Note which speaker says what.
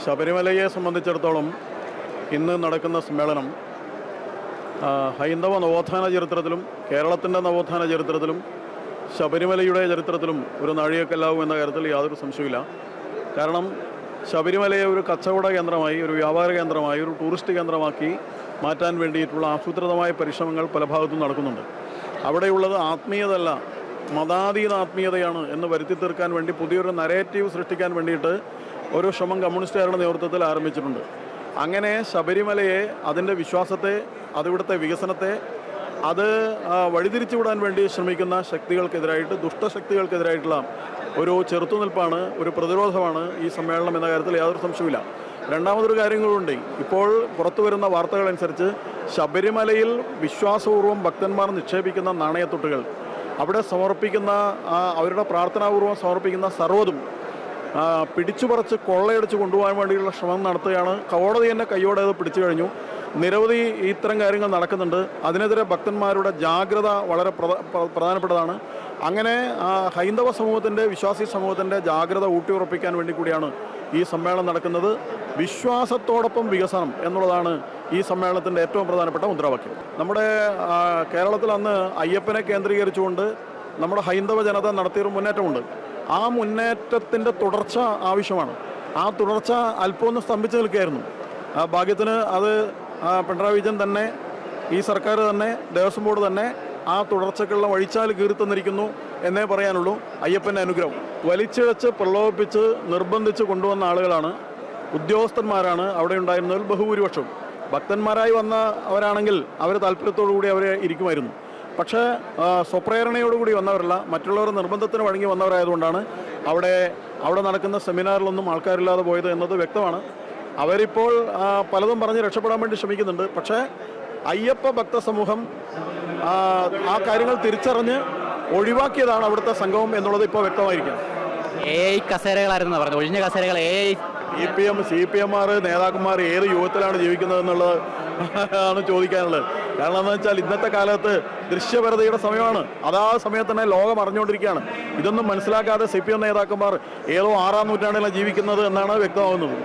Speaker 1: ശബരിമലയെ സംബന്ധിച്ചിടത്തോളം ഇന്ന് നടക്കുന്ന സമ്മേളനം ഹൈന്ദവ നവോത്ഥാന ചരിത്രത്തിലും കേരളത്തിൻ്റെ നവോത്ഥാന ചരിത്രത്തിലും ശബരിമലയുടെ ചരിത്രത്തിലും ഒരു നാഴികക്കല്ലാവും എന്ന കാര്യത്തിൽ യാതൊരു സംശയമില്ല. കാരണം ശബരിമലയെ ഒരു കച്ചവട കേന്ദ്രമായി, ഒരു വ്യാപാര കേന്ദ്രമായി, ഒരു ടൂറിസ്റ്റ് കേന്ദ്രമാക്കി മാറ്റാൻ വേണ്ടിയിട്ടുള്ള ആസൂത്രിതമായ പരിശ്രമങ്ങൾ പല ഭാഗത്തും നടക്കുന്നുണ്ട്. അവിടെയുള്ളത് ആത്മീയതല്ല, മതാതീത ആത്മീയതയാണ് എന്ന് വരുത്തി തീർക്കാൻ വേണ്ടി പുതിയൊരു നരേറ്റീവ് സൃഷ്ടിക്കാൻ വേണ്ടിയിട്ട് ഒരു ശ്രമം കമ്മ്യൂണിസ്റ്റുകാരുടെ നേതൃത്വത്തിൽ ആരംഭിച്ചിട്ടുണ്ട്. അങ്ങനെ ശബരിമലയെ, അതിൻ്റെ വിശ്വാസത്തെ, അതിവിടുത്തെ വികസനത്തെ അത് വഴിതിരിച്ചു വിടാൻ വേണ്ടി ശ്രമിക്കുന്ന ശക്തികൾക്കെതിരായിട്ട്, ദുഷ്ടശക്തികൾക്കെതിരായിട്ടുള്ള ഒരു ചെറുത്തുനിൽപ്പാണ്, ഒരു പ്രതിരോധമാണ് ഈ സമ്മേളനം എന്ന കാര്യത്തിൽ യാതൊരു സംശയമില്ല. രണ്ടാമതൊരു കാര്യം കൂടി, ഇപ്പോൾ പുറത്തു വരുന്ന വാർത്തകളനുസരിച്ച് ശബരിമലയിൽ വിശ്വാസപൂർവ്വം ഭക്തന്മാർ നിക്ഷേപിക്കുന്ന നാണയത്തുട്ടുകൾ, അവിടെ സമർപ്പിക്കുന്ന അവരുടെ പ്രാർത്ഥനാപൂർവ്വം സമർപ്പിക്കുന്ന സർവ്വതും പിടിച്ചുപറിച്ച് കൊള്ളയടിച്ച് കൊണ്ടുപോകാൻ വേണ്ടിയുള്ള ശ്രമം നടത്തുകയാണ്. കോടതി തന്നെ കയ്യോടെ അത് പിടിച്ചു കഴിഞ്ഞു. നിരവധി ഇത്തരം കാര്യങ്ങൾ നടക്കുന്നുണ്ട്. അതിനെതിരെ ഭക്തന്മാരുടെ ജാഗ്രത വളരെ പ്രധാനപ്പെട്ടതാണ്. അങ്ങനെ ഹൈന്ദവ സമൂഹത്തിൻ്റെ, വിശ്വാസി സമൂഹത്തിൻ്റെ ജാഗ്രത ഊട്ടിയുറപ്പിക്കാൻ വേണ്ടി കൂടിയാണ് ഈ സമ്മേളനം നടക്കുന്നത്. വിശ്വാസത്തോടൊപ്പം വികസനം എന്നുള്ളതാണ് ഈ സമ്മേളനത്തിൻ്റെ ഏറ്റവും പ്രധാനപ്പെട്ട മുദ്രാവാക്യം. നമ്മുടെ കേരളത്തിൽ അന്ന് അയ്യപ്പനെ കേന്ദ്രീകരിച്ചുകൊണ്ട് നമ്മുടെ ഹൈന്ദവ ജനത നടത്തിയൊരു മുന്നേറ്റമുണ്ട്. ആ മുന്നേറ്റത്തിൻ്റെ തുടർച്ച ആവശ്യമാണ്. ആ തുടർച്ച അല്പമൊന്ന് സ്തംഭിച്ച് നിൽക്കുകയായിരുന്നു. ഭാഗ്യത്തിന് അത് പിണറായി വിജയൻ തന്നെ, ഈ സർക്കാർ തന്നെ, ദേവസ്വം ബോർഡ് തന്നെ ആ തുടർച്ചക്കുള്ള വഴിച്ചാൽ കീറി തന്നിരിക്കുന്നു എന്നേ പറയാനുള്ളൂ. അയ്യപ്പൻ്റെ അനുഗ്രഹം വലിച്ചിഴച്ച് പ്രലോഭിപ്പിച്ച് നിർബന്ധിച്ച് കൊണ്ടുവന്ന ആളുകളാണ്, ഉദ്യോഗസ്ഥന്മാരാണ് അവിടെ ഉണ്ടായിരുന്നതിൽ ബഹുഭൂരിപക്ഷം. ഭക്തന്മാരായി വന്നവരാണെങ്കിൽ അവർ താല്പര്യത്തോടു കൂടി അവരെ ഇരിക്കുമായിരുന്നു. പക്ഷേ സ്വപ്രേരണയോടുകൂടി വന്നവരല്ല, മറ്റുള്ളവരുടെ നിർബന്ധത്തിന് വഴങ്ങി വന്നവരായതുകൊണ്ടാണ് അവിടെ നടക്കുന്ന സെമിനാറിലൊന്നും ആൾക്കാരില്ലാതെ പോയത് എന്നത് വ്യക്തമാണ്. അവരിപ്പോൾ പലതും പറഞ്ഞ് രക്ഷപ്പെടാൻ വേണ്ടി ശ്രമിക്കുന്നുണ്ട്. പക്ഷേ അയ്യപ്പ ഭക്ത സമൂഹം ആ കാര്യങ്ങൾ തിരിച്ചറിഞ്ഞ് ഒഴിവാക്കിയതാണ് അവിടുത്തെ സംഗമം എന്നുള്ളത് ഇപ്പോൾ വ്യക്തമായിരിക്കും.
Speaker 2: കസേരകളായിരുന്നു പറഞ്ഞു, ഒഴിഞ്ഞ കസേരകൾ.
Speaker 1: CPM നേതാക്കന്മാർ ഏത് യുഗത്തിലാണ് ജീവിക്കുന്നത് എന്നുള്ളത് ആണ് ചോദിക്കാനുള്ളത്. കാരണം എന്താണെന്ന് വെച്ചാൽ ഇന്നത്തെ കാലത്ത് ദൃശ്യപരതയുടെ സമയമാണ്. അതാ സമയത്ത് തന്നെ ലോകം അറിഞ്ഞുകൊണ്ടിരിക്കുകയാണ്. ഇതൊന്നും മനസ്സിലാക്കാതെ CPM നേതാക്കന്മാർ ഏതോ 6-ാം നൂറ്റാണ്ടിലാണ് ജീവിക്കുന്നത് എന്നാണ് വ്യക്തമാകുന്നത്.